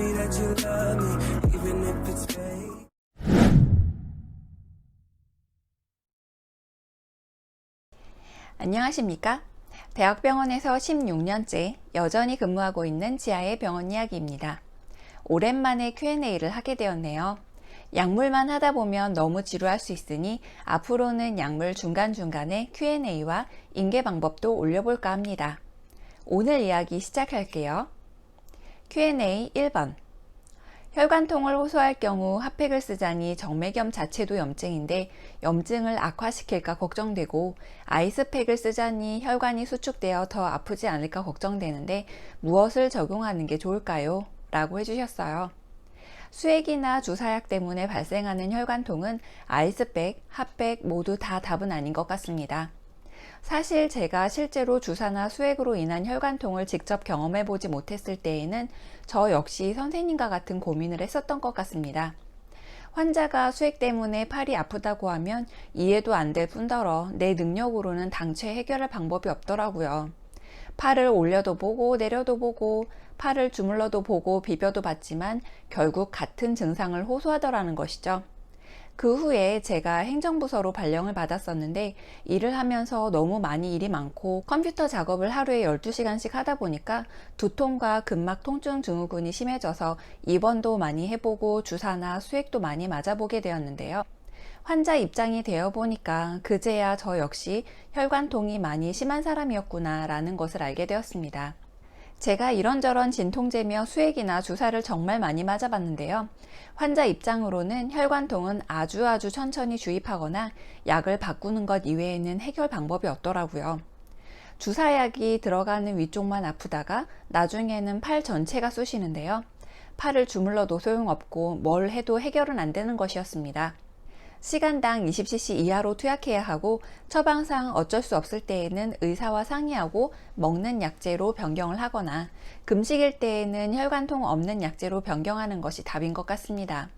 me that you love me, even if it's fake. 안녕하십니까? 대학병원에서 16년째 여전히 근무하고 있는 지아의 병원 이야기입니다. 오랜만에 Q&A를 하게 되었네요. 약물만 하다 보면 너무 지루할 수 있으니 앞으로는 약물 중간중간에 Q&A와 인계 방법도 올려볼까 합니다. 오늘 이야기 시작할게요. Q&A 1번. 혈관통을 호소할 경우 핫팩을 쓰자니 정맥염 자체도 염증인데 염증을 악화시킬까 걱정되고 아이스팩을 쓰자니 혈관이 수축되어 더 아프지 않을까 걱정되는데 무엇을 적용하는 게 좋을까요? 라고 해주셨어요. 수액이나 주사약 때문에 발생하는 혈관통은 아이스팩, 핫팩 모두 다 답은 아닌 것 같습니다. 사실 제가 실제로 주사나 수액으로 인한 혈관통을 직접 경험해 보지 못했을 때에는 저 역시 선생님과 같은 고민을 했었던 것 같습니다. 환자가 수액 때문에 팔이 아프다고 하면 이해도 안 될 뿐더러 내 능력으로는 당최 해결할 방법이 없더라고요. 팔을 올려도 보고 내려도 보고 팔을 주물러도 보고 비벼도 봤지만 결국 같은 증상을 호소하더라는 것이죠. 그 후에 제가 행정부서로 발령을 받았었는데 일을 하면서 너무 많이 일이 많고 컴퓨터 작업을 하루에 12시간씩 하다 보니까 두통과 근막 통증 증후군이 심해져서 입원도 많이 해보고 주사나 수액도 많이 맞아보게 되었는데요. 환자 입장이 되어 보니까 그제야 저 역시 혈관통이 많이 심한 사람이었구나 라는 것을 알게 되었습니다. 제가 이런저런 진통제며 수액이나 주사를 정말 많이 맞아봤는데요. 환자 입장으로는 혈관통은 아주 천천히 주입하거나 약을 바꾸는 것 이외에는 해결 방법이 없더라고요. 주사약이 들어가는 위쪽만 아프다가 나중에는 팔 전체가 쑤시는데요. 팔을 주물러도 소용없고 뭘 해도 해결은 안 되는 것이었습니다. 시간당 20cc 이하로 투약해야 하고 처방상 어쩔 수 없을 때에는 의사와 상의하고 먹는 약제로 변경을 하거나 금식일 때에는 혈관통 없는 약제로 변경하는 것이 답인 것 같습니다.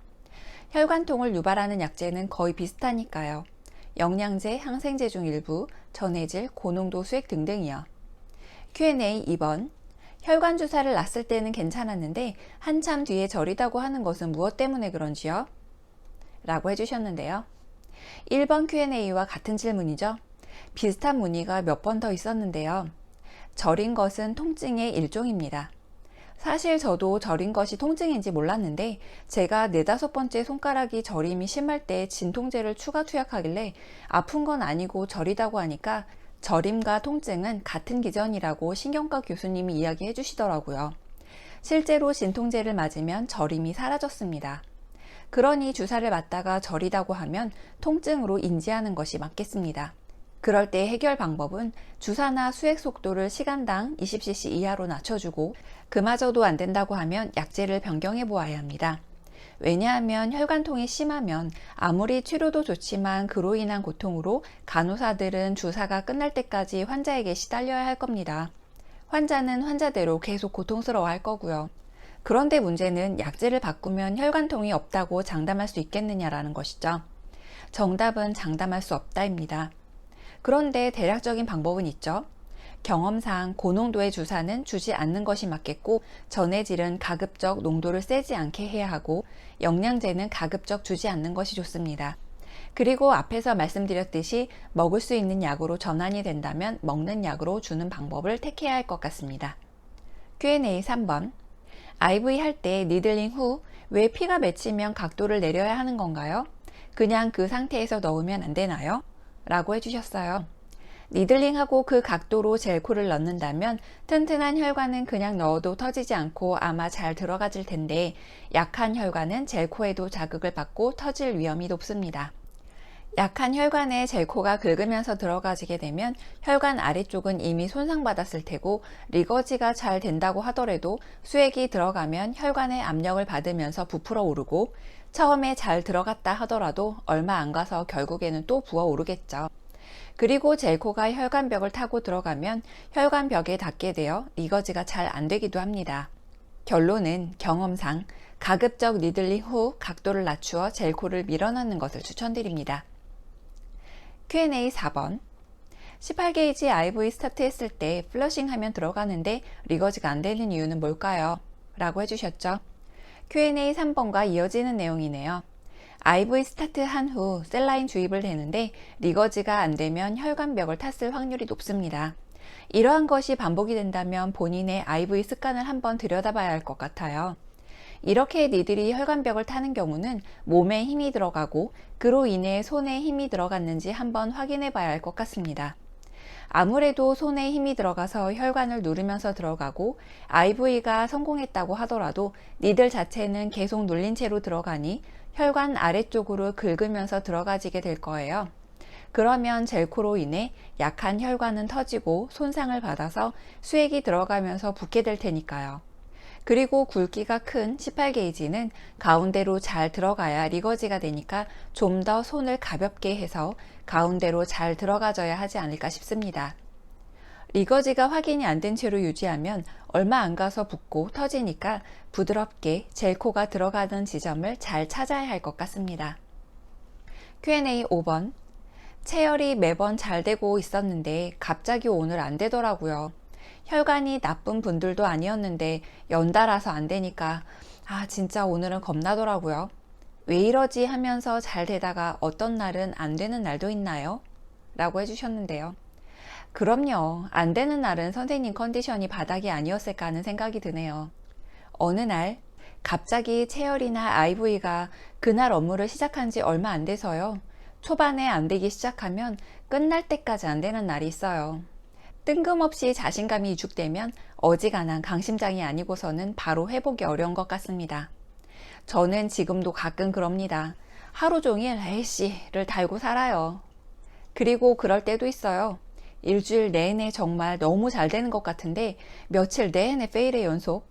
혈관통을 유발하는 약제는 거의 비슷하니까요. 영양제, 항생제 중 일부, 전해질, 고농도 수액 등등이요. Q&A 2번. 혈관 주사를 놨을 때는 괜찮았는데 한참 뒤에 저리다고 하는 것은 무엇 때문에 그런지요? 라고 해주셨는데요. 1번 Q&A와 같은 질문이죠. 비슷한 문의가 몇 번 더 있었는데요. 저린 것은 통증의 일종입니다. 사실 저도 저린 것이 통증인지 몰랐는데 제가 4-5번째 손가락이 저림이 심할 때 진통제를 추가 투약하길래 아픈 건 아니고 저리다고 하니까 저림과 통증은 같은 기전이라고 신경과 교수님이 이야기해 주시더라고요. 실제로 진통제를 맞으면 저림이 사라졌습니다. 그러니 주사를 맞다가 저리다고 하면 통증으로 인지하는 것이 맞겠습니다. 그럴 때 해결 방법은 주사나 수액 속도를 시간당 20cc 이하로 낮춰주고 그마저도 안 된다고 하면 약제를 변경해 보아야 합니다. 왜냐하면 혈관통이 심하면 아무리 치료도 좋지만 그로 인한 고통으로 간호사들은 주사가 끝날 때까지 환자에게 시달려야 할 겁니다. 환자는 환자대로 계속 고통스러워 할 거고요. 그런데 문제는 약제를 바꾸면 혈관통이 없다고 장담할 수 있겠느냐라는 것이죠. 정답은 장담할 수 없다입니다. 그런데 대략적인 방법은 있죠. 경험상 고농도의 주사는 주지 않는 것이 맞겠고 전해질은 가급적 농도를 세지 않게 해야 하고 영양제는 가급적 주지 않는 것이 좋습니다. 그리고 앞에서 말씀드렸듯이 먹을 수 있는 약으로 전환이 된다면 먹는 약으로 주는 방법을 택해야 할 것 같습니다. Q&A 3번. IV 할 때 니들링 후 왜 피가 맺히면 각도를 내려야 하는 건가요? 그냥 그 상태에서 넣으면 안 되나요? 라고 해주셨어요. 니들링하고 그 각도로 젤코를 넣는다면 튼튼한 혈관은 그냥 넣어도 터지지 않고 아마 잘 들어가질 텐데 약한 혈관은 젤코에도 자극을 받고 터질 위험이 높습니다. 약한 혈관에 젤코가 긁으면서 들어가지게 되면 혈관 아래쪽은 이미 손상받았을 테고 리거지가 잘 된다고 하더라도 수액이 들어가면 혈관의 압력을 받으면서 부풀어 오르고 처음에 잘 들어갔다 하더라도 얼마 안 가서 결국에는 또 부어 오르겠죠. 그리고 젤코가 혈관벽을 타고 들어가면 혈관벽에 닿게 되어 리거지가 잘 안 되기도 합니다. 결론은 경험상 가급적 니들링 후 각도를 낮추어 젤코를 밀어넣는 것을 추천드립니다. Q&A 4번. 18게이지 IV 스타트 했을 때 플러싱 하면 들어가는데 리거지가 안 되는 이유는 뭘까요? 라고 해주셨죠. Q&A 3번과 이어지는 내용이네요. IV 스타트 한 후 셀라인 주입을 되는데 리거지가 안 되면 혈관벽을 탔을 확률이 높습니다. 이러한 것이 반복이 된다면 본인의 IV 습관을 한번 들여다봐야 할 것 같아요. 이렇게 니들이 혈관벽을 타는 경우는 몸에 힘이 들어가고 그로 인해 손에 힘이 들어갔는지 한번 확인해 봐야 할 것 같습니다. 아무래도 손에 힘이 들어가서 혈관을 누르면서 들어가고 IV가 성공했다고 하더라도 니들 자체는 계속 눌린 채로 들어가니 혈관 아래쪽으로 긁으면서 들어가지게 될 거예요. 그러면 젤코로 인해 약한 혈관은 터지고 손상을 받아서 수액이 들어가면서 붓게 될 테니까요. 그리고 굵기가 큰 18게이지는 가운데로 잘 들어가야 리거지가 되니까 좀 더 손을 가볍게 해서 가운데로 잘 들어가줘야 하지 않을까 싶습니다. 리거지가 확인이 안 된 채로 유지하면 얼마 안 가서 붓고 터지니까 부드럽게 젤코가 들어가는 지점을 잘 찾아야 할 것 같습니다. Q&A 5번. 체열이 매번 잘 되고 있었는데 갑자기 오늘 안 되더라고요. 혈관이 나쁜 분들도 아니었는데 연달아서 안 되니까 진짜 오늘은 겁나더라고요. 왜 이러지 하면서 잘 되다가 어떤 날은 안 되는 날도 있나요? 라고 해주셨는데요. 그럼요. 안 되는 날은 선생님 컨디션이 바닥이 아니었을까 하는 생각이 드네요. 어느 날 갑자기 체열이나 IV가 그날 업무를 시작한 지 얼마 안 돼서요. 초반에 안 되기 시작하면 끝날 때까지 안 되는 날이 있어요. 뜬금없이 자신감이 위축되면 어지간한 강심장이 아니고서는 바로 회복이 어려운 것 같습니다. 저는 지금도 가끔 그럽니다. 하루 종일 에이씨를 달고 살아요. 그리고 그럴 때도 있어요. 일주일 내내 정말 너무 잘 되는 것 같은데 며칠 내내 페일의 연속.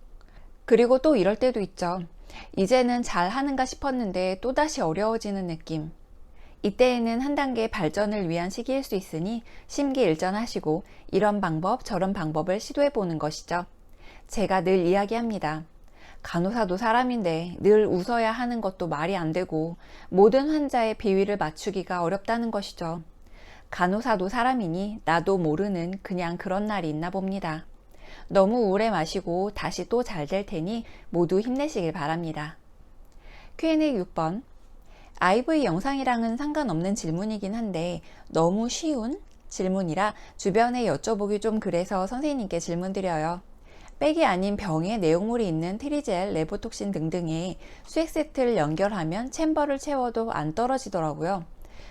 그리고 또 이럴 때도 있죠. 이제는 잘 하는가 싶었는데 또다시 어려워지는 느낌. 이때에는 한 단계 발전을 위한 시기일 수 있으니 심기일전하시고 이런 방법 저런 방법을 시도해 보는 것이죠. 제가 늘 이야기합니다. 간호사도 사람인데 늘 웃어야 하는 것도 말이 안 되고 모든 환자의 비위를 맞추기가 어렵다는 것이죠. 간호사도 사람이니 나도 모르는 그냥 그런 날이 있나 봅니다. 너무 우울해 마시고 다시 또 잘 될 테니 모두 힘내시길 바랍니다. Q&A 6번. IV 영상이랑은 상관없는 질문이긴 한데 너무 쉬운 질문이라 주변에 여쭤보기 좀 그래서 선생님께 질문 드려요. 백이 아닌 병에 내용물이 있는 트리젤, 레보톡신 등등의 수액 세트를 연결하면 챔버를 채워도 안 떨어지더라고요.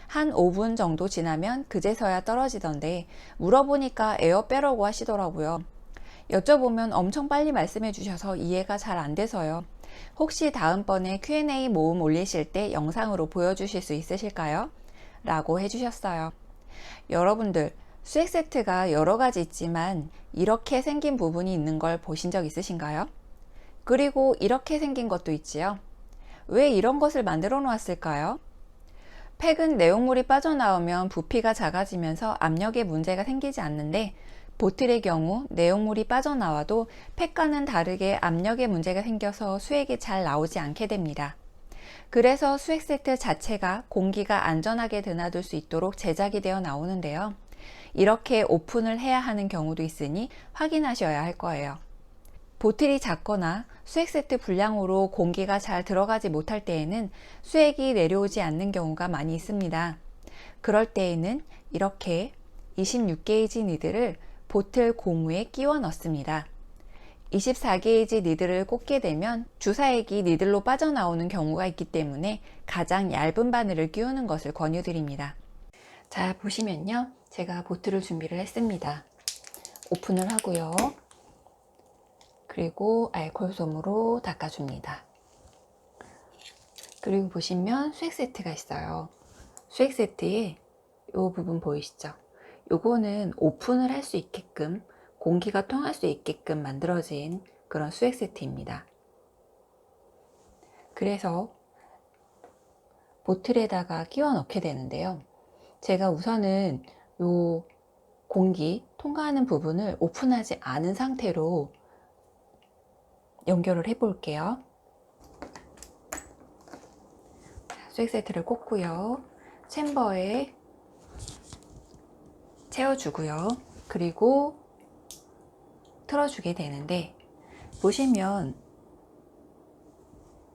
한 5분 정도 지나면 그제서야 떨어지던데 물어보니까 에어 빼라고 하시더라고요. 여쭤보면 엄청 빨리 말씀해 주셔서 이해가 잘 안 돼서요. 혹시 다음번에 Q&A 모음 올리실 때 영상으로 보여주실 수 있으실까요? 라고 해주셨어요. 여러분들 수액 세트가 여러 가지 있지만 이렇게 생긴 부분이 있는 걸 보신 적 있으신가요? 그리고 이렇게 생긴 것도 있지요. 왜 이런 것을 만들어 놓았을까요? 팩은 내용물이 빠져나오면 부피가 작아지면서 압력에 문제가 생기지 않는데 보틀의 경우 내용물이 빠져나와도 팩과는 다르게 압력에 문제가 생겨서 수액이 잘 나오지 않게 됩니다. 그래서 수액 세트 자체가 공기가 안전하게 드나들 수 있도록 제작이 되어 나오는데요. 이렇게 오픈을 해야 하는 경우도 있으니 확인하셔야 할 거예요. 보틀이 작거나 수액 세트 불량으로 공기가 잘 들어가지 못할 때에는 수액이 내려오지 않는 경우가 많이 있습니다. 그럴 때에는 이렇게 26게이지 니들을 보틀 고무에 끼워 넣습니다. 24게이지 니들을 꽂게 되면 주사액이 니들로 빠져나오는 경우가 있기 때문에 가장 얇은 바늘을 끼우는 것을 권유드립니다. 자, 보시면요. 제가 보틀을 준비를 했습니다. 오픈을 하고요. 그리고 알코올솜으로 닦아줍니다. 그리고 보시면 수액 세트가 있어요. 수액 세트에 이 부분 보이시죠? 요거는 오픈을 할 수 있게끔 공기가 통할 수 있게끔 만들어진 그런 수액 세트입니다. 그래서 보틀에다가 끼워 넣게 되는데요. 제가 우선은 요 공기 통과하는 부분을 오픈하지 않은 상태로 연결을 해 볼게요. 수액 세트를 꽂고요. 챔버에 채워주고요. 그리고 틀어주게 되는데 보시면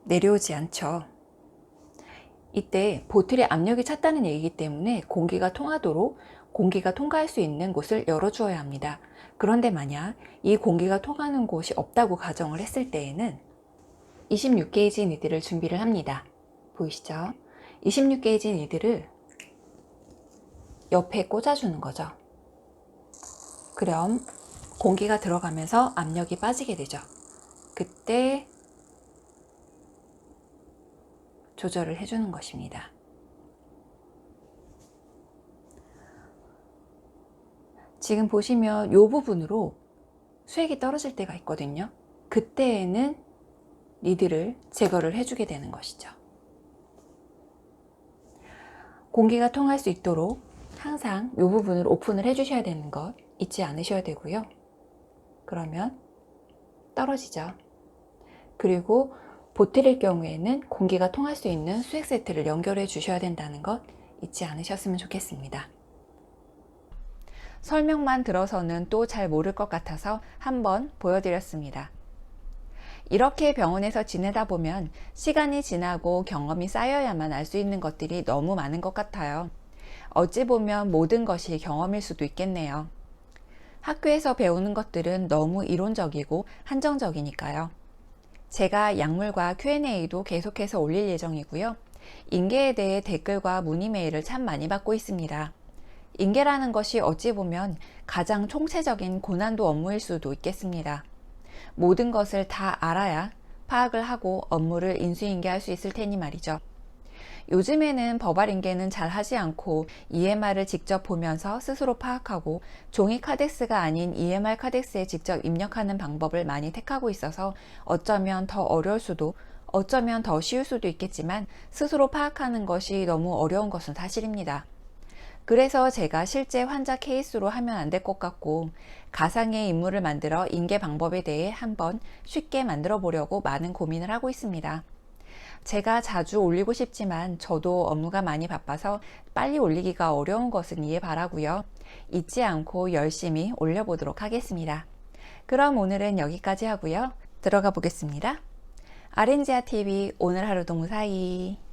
내려오지 않죠. 이때 보틀에 압력이 찼다는 얘기이기 때문에 공기가 통하도록 공기가 통과할 수 있는 곳을 열어주어야 합니다. 그런데 만약 이 공기가 통하는 곳이 없다고 가정을 했을 때에는 26게이지 니들을 준비를 합니다. 보이시죠? 26게이지 니들을 옆에 꽂아주는 거죠. 그럼 공기가 들어가면서 압력이 빠지게 되죠. 그때 조절을 해주는 것입니다. 지금 보시면 이 부분으로 수액이 떨어질 때가 있거든요. 그때에는 니들을 제거를 해주게 되는 것이죠. 공기가 통할 수 있도록 항상 이 부분을 오픈을 해주셔야 되는 것 잊지 않으셔야 되고요. 그러면 떨어지죠. 그리고 보틀일 경우에는 공기가 통할 수 있는 수액 세트를 연결해 주셔야 된다는 것 잊지 않으셨으면 좋겠습니다. 설명만 들어서는 또 잘 모를 것 같아서 한번 보여드렸습니다. 이렇게 병원에서 지내다 보면 시간이 지나고 경험이 쌓여야만 알 수 있는 것들이 너무 많은 것 같아요. 어찌 보면 모든 것이 경험일 수도 있겠네요. 학교에서 배우는 것들은 너무 이론적이고 한정적이니까요. 제가 약물과 Q&A도 계속해서 올릴 예정이고요. 인계에 대해 댓글과 문의 메일을 참 많이 받고 있습니다. 인계라는 것이 어찌 보면 가장 총체적인 고난도 업무일 수도 있겠습니다. 모든 것을 다 알아야 파악을 하고 업무를 인수인계할 수 있을 테니 말이죠. 요즘에는 법알 인계는 잘 하지 않고 EMR을 직접 보면서 스스로 파악하고 종이 카덱스가 아닌 EMR 카덱스에 직접 입력하는 방법을 많이 택하고 있어서 어쩌면 더 어려울 수도 어쩌면 더 쉬울 수도 있겠지만 스스로 파악하는 것이 너무 어려운 것은 사실입니다. 그래서 제가 실제 환자 케이스로 하면 안 될 것 같고 가상의 인물을 만들어 인계 방법에 대해 한번 쉽게 만들어 보려고 많은 고민을 하고 있습니다. 제가 자주 올리고 싶지만 저도 업무가 많이 바빠서 빨리 올리기가 어려운 것은 이해 바라고요. 잊지 않고 열심히 올려보도록 하겠습니다. 그럼 오늘은 여기까지 하고요. 들어가 보겠습니다. 아렌지아TV 오늘 하루도 무사히.